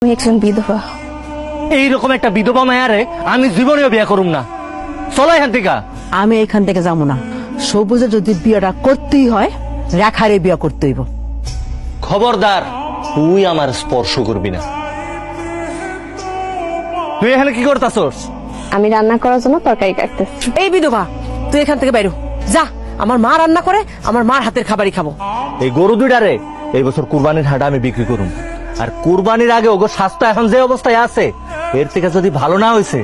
আমি একজন বিধবা। এইরকম একটা বিধবা মায়ারে আমি জীবনেও বিয়ে করুম না। চলো এখান থেকে। আমি এখান থেকে যাবো না। সবুজে যদি বিয়েটা করতেই হয় রেখারে বিয়ে করতে হইব। খবরদার, তুই আমার স্পর্শ করবি না। তুই এখানে কি করতাছস? আমি রান্না করার জন্য তরকারি কাটতেছি। এই বিধবা, তুই এখান থেকে বাইরো যা। আমার মা রান্না করে, আমার মার হাতের খাবারই খাবো। এই গরু দুইটারে এই বছর কুরবানির হাটে আমি বিক্রি করুম। আর কুরবানির আগে ওগো স্বাস্থ্য এখন যে অবস্থায় আছে, এর থেকে যদি ভালো না হয়েছে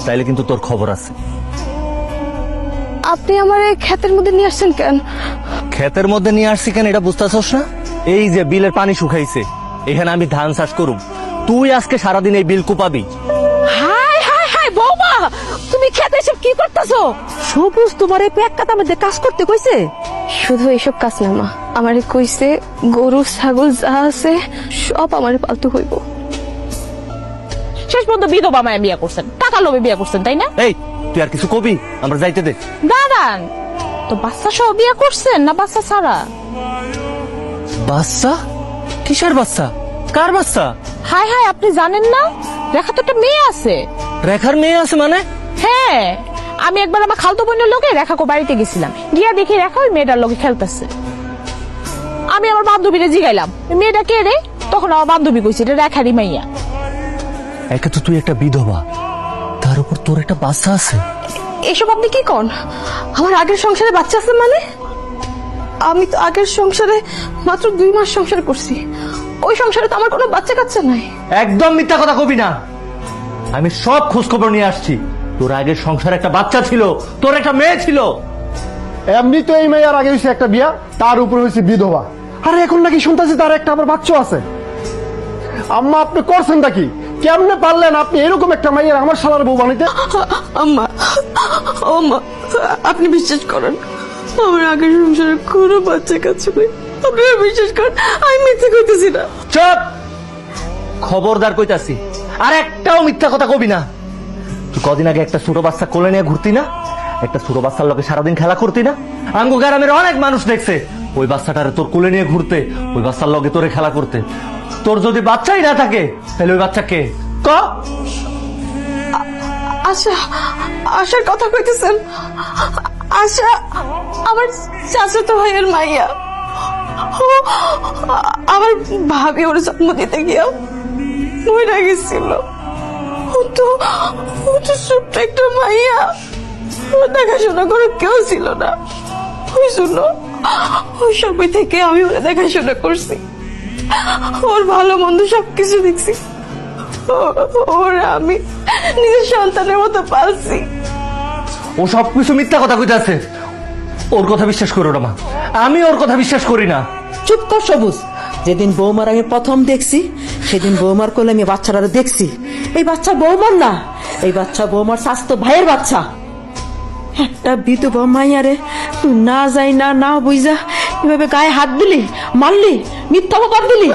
তাইলে কিন্তু তোর খবর আছে। আপনি আমার এই ক্ষেতের মধ্যে নিয়ে আসছেন কেন? ক্ষেতের মধ্যে নিয়ে আসছি কেন এটা বুঝতেছস না? এই যে বিলের পানি শুকাইছে, এখানে আমি ধান চাষ করুম। তুই আজকে সারাদিন এই বিল কুপাবি। হাই হাই হাই বৌমা, তুমি খেতে এসব কি করতেছো? সবুজ তোমার এই পেট কাটা মধ্যে কাজ করতে কইছে? শুধু এইসব কাজ না মা, আমারে কইছে গরু ছাগল যা আছে সব আমারে পালতু হইব। শেষ পর্যন্ত বিধবা মায়া বিয়ে করছেন, টাকা লোভে বিয়ে করছেন, তাই না? এই তুই আর কিছু কবি? আমরা যাইতে দে। দাঁড়ান তো, বাচ্চা সহ বিয়ে করছেন না বাচ্চা ছাড়া? বাচ্চা? কিসের বাচ্চা? কার বাচ্চা? হাই হাই, আপনি জানেন না রেখা তো একটা মেয়ে আছে। রেখার মেয়ে আছে মানে? হ্যাঁ, আমি একবার আমার খালতো বোনের লোকে রেখাকে বাড়িতে গেছিলাম, গিয়া দেখি রেখা ওই মেয়েটার লোকে খেলতেছে। আমি আমার বান্ধবীরে জিগাইলাম মেয়েটা কে রে, তখন আমার বান্ধবী কইছে এটা রেখারই মাইয়া। একে তো তুই একটা বিধবা, তার উপর তোর একটা বাচ্চা আছে। এসব আপনি কি কোন? আমার আগের সংসারে বাচ্চা আছে মানে? আমি তো আগের সংসারে মাত্র 2 মাস সংসার করছি। ওই সংসারে তো আমার কোনো বাচ্চা কাচ্চা নাই। একদম মিথ্যা কথা কবি না। আমি সব খোঁজ খবর নিয়ে আসছি। তোর আগের সংসারে একটা বাচ্চা ছিল, তোর একটা মেয়ে ছিল। এমনি তো এই মেয়ের আগে হয়েছে একটা বিয়া, তার উপর হয়েছে বিধবা, আর এখন নাকি শুনতেছি তার একটা আবার বাচ্চা আছে। আম্মা, আপনি করছেনটা কি? কেমনে পারলেন আপনি এরকম একটা মেয়ের আমার শালার বউ বানাইতে? আম্মা, ও মা, আপনি বিশ্বাস করেন আমার আগের সংসারে কোনো বাচ্চা কাচ্চা নেই। আপনারা বিশ্বাস করেন, আমি মিথ্যে কইতেছি না। চুপ! খবরদার কইতাছি, আর একটাও মিথ্যা কথা কবি না। তুই কদিন আগে একটা ছোট বাচ্চা কোলে নিয়ে ঘুরতি না? একটা ছোট বাচ্চার লোকে সারাদিন খেলা করতি না? আঙ্গু গ্রামের অনেক মানুষ দেখছে ওই বাচ্চাটারে তোর কোলে নিয়ে ঘুরতে, ওই বাচ্চার লগে তোরে খেলা করতে। তোর যদি বাচ্চাই না থাকে তাহলে ওই বাচ্চা কে? ক! আশা, আশার কথা কইতেছেন? আশা আমার চাচাতো ভাইয়ের মাইয়া। ও আমার ভাবি ওর জন্ম দিতে গিয়া মরে গেছিল। ও তো ছোট্ট একটা মাইয়া, ওর দেখাশোনা করে কেউ ছিল না। ওই শুনো, ওই সময় থেকে আমি ওরা দেখাশোনা করছি, ওর ভালো মন্দ সবকিছু দেখছি। ওরা আমি নিজের সন্তানের মতো পালছি। ও সবকিছু মিথ্যা কথা কইতাছে। ওর কথা বিশ্বাস করো না মা, আমি ওর কথা বিশ্বাস করি না। চুপ কর সবুজ। যেদিন বৌমার আমি প্রথম দেখছি সেদিন বৌমার কোলে আমি বাচ্চারা দেখছি। এই বাচ্চা বৌমার না, এই বাচ্চা বৌমার স্বাস্থ্য ভাইয়ের বাচ্চা। একটা বিধবা মাইয়ারে তুই না যাই না বুঝা এভাবে গায়ে হাত দিলি, মারলি, মিথ্যা অপবাদ দিলি।